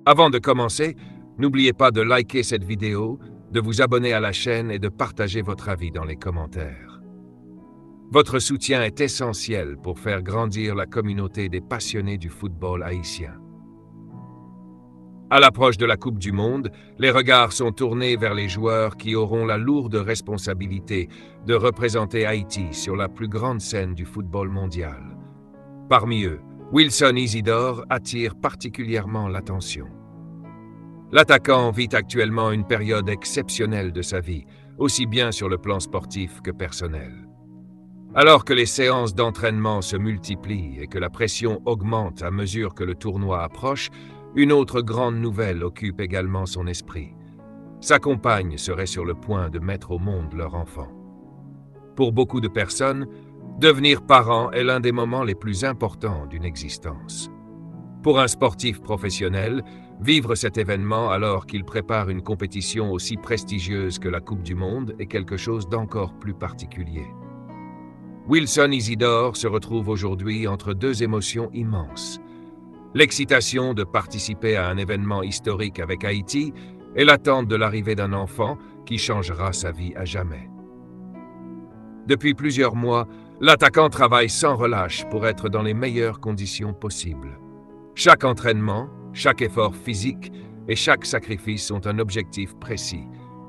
Avant de commencer, n'oubliez pas de liker cette vidéo, de vous abonner à la chaîne et de partager votre avis dans les commentaires. Votre soutien est essentiel pour faire grandir la communauté des passionnés du football haïtien. À l'approche de la Coupe du Monde, les regards sont tournés vers les joueurs qui auront la lourde responsabilité de représenter Haïti sur la plus grande scène du football mondial. Parmi eux, Wilson Isidore attire particulièrement l'attention. L'attaquant vit actuellement une période exceptionnelle de sa vie, aussi bien sur le plan sportif que personnel. Alors que les séances d'entraînement se multiplient et que la pression augmente à mesure que le tournoi approche, une autre grande nouvelle occupe également son esprit. Sa compagne serait sur le point de mettre au monde leur enfant. Pour beaucoup de personnes, devenir parent est l'un des moments les plus importants d'une existence. Pour un sportif professionnel, vivre cet événement alors qu'il prépare une compétition aussi prestigieuse que la Coupe du Monde est quelque chose d'encore plus particulier. Wilson Isidore se retrouve aujourd'hui entre deux émotions immenses. L'excitation de participer à un événement historique avec Haïti et l'attente de l'arrivée d'un enfant qui changera sa vie à jamais. Depuis plusieurs mois, l'attaquant travaille sans relâche pour être dans les meilleures conditions possibles. Chaque entraînement, chaque effort physique et chaque sacrifice ont un objectif précis,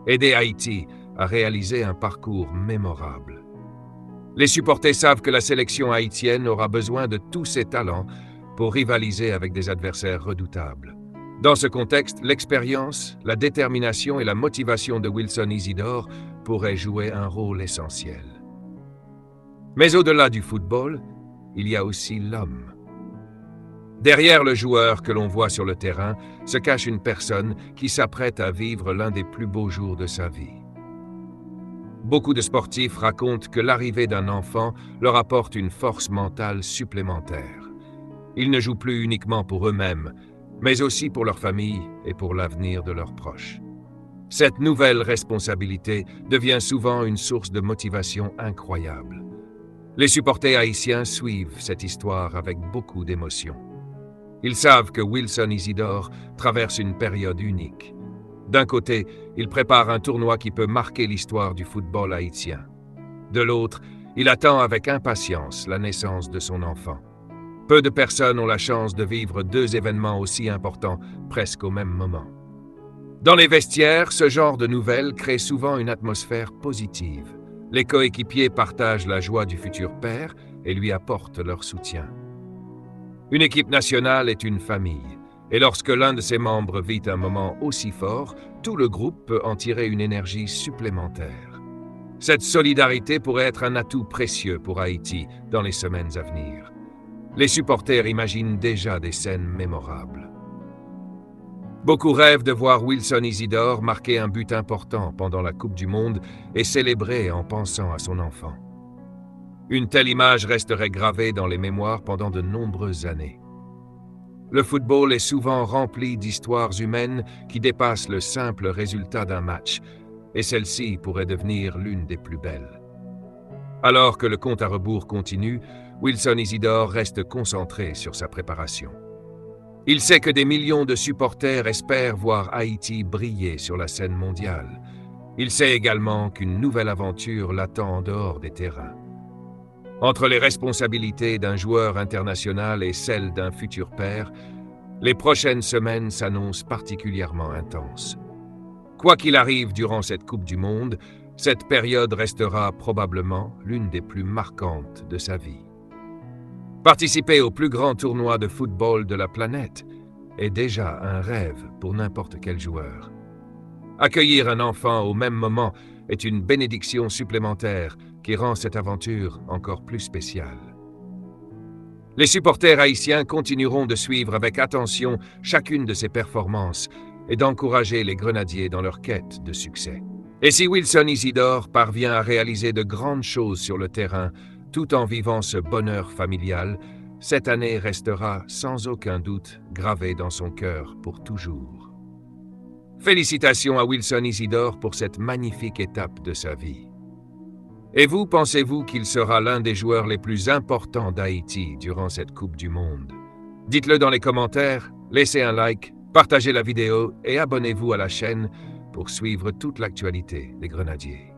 aider Haïti à réaliser un parcours mémorable. Les supporters savent que la sélection haïtienne aura besoin de tous ses talents pour rivaliser avec des adversaires redoutables. Dans ce contexte, l'expérience, la détermination et la motivation de Wilson Isidore pourraient jouer un rôle essentiel. Mais au-delà du football, il y a aussi l'homme. Derrière le joueur que l'on voit sur le terrain se cache une personne qui s'apprête à vivre l'un des plus beaux jours de sa vie. Beaucoup de sportifs racontent que l'arrivée d'un enfant leur apporte une force mentale supplémentaire. Ils ne jouent plus uniquement pour eux-mêmes, mais aussi pour leur famille et pour l'avenir de leurs proches. Cette nouvelle responsabilité devient souvent une source de motivation incroyable. Les supporters haïtiens suivent cette histoire avec beaucoup d'émotion. Ils savent que Wilson Isidore traverse une période unique. D'un côté, il prépare un tournoi qui peut marquer l'histoire du football haïtien. De l'autre, il attend avec impatience la naissance de son enfant. Peu de personnes ont la chance de vivre deux événements aussi importants presque au même moment. Dans les vestiaires, ce genre de nouvelles crée souvent une atmosphère positive. Les coéquipiers partagent la joie du futur père et lui apportent leur soutien. Une équipe nationale est une famille, et lorsque l'un de ses membres vit un moment aussi fort, tout le groupe peut en tirer une énergie supplémentaire. Cette solidarité pourrait être un atout précieux pour Haïti dans les semaines à venir. Les supporters imaginent déjà des scènes mémorables. Beaucoup rêvent de voir Wilson Isidore marquer un but important pendant la Coupe du Monde et célébrer en pensant à son enfant. Une telle image resterait gravée dans les mémoires pendant de nombreuses années. Le football est souvent rempli d'histoires humaines qui dépassent le simple résultat d'un match, et celle-ci pourrait devenir l'une des plus belles. Alors que le compte à rebours continue, Wilson Isidore reste concentré sur sa préparation. Il sait que des millions de supporters espèrent voir Haïti briller sur la scène mondiale. Il sait également qu'une nouvelle aventure l'attend en dehors des terrains. Entre les responsabilités d'un joueur international et celles d'un futur père, les prochaines semaines s'annoncent particulièrement intenses. Quoi qu'il arrive durant cette Coupe du Monde, cette période restera probablement l'une des plus marquantes de sa vie. Participer au plus grand tournoi de football de la planète est déjà un rêve pour n'importe quel joueur. Accueillir un enfant au même moment est une bénédiction supplémentaire qui rend cette aventure encore plus spéciale. Les supporters haïtiens continueront de suivre avec attention chacune de ces performances et d'encourager les grenadiers dans leur quête de succès. Et si Wilson Isidore parvient à réaliser de grandes choses sur le terrain, tout en vivant ce bonheur familial, cette année restera sans aucun doute gravée dans son cœur pour toujours. Félicitations à Wilson Isidore pour cette magnifique étape de sa vie. Et vous, pensez-vous qu'il sera l'un des joueurs les plus importants d'Haïti durant cette Coupe du Monde? Dites-le dans les commentaires, laissez un like Partagez la vidéo et abonnez-vous à la chaîne pour suivre toute l'actualité des grenadiers.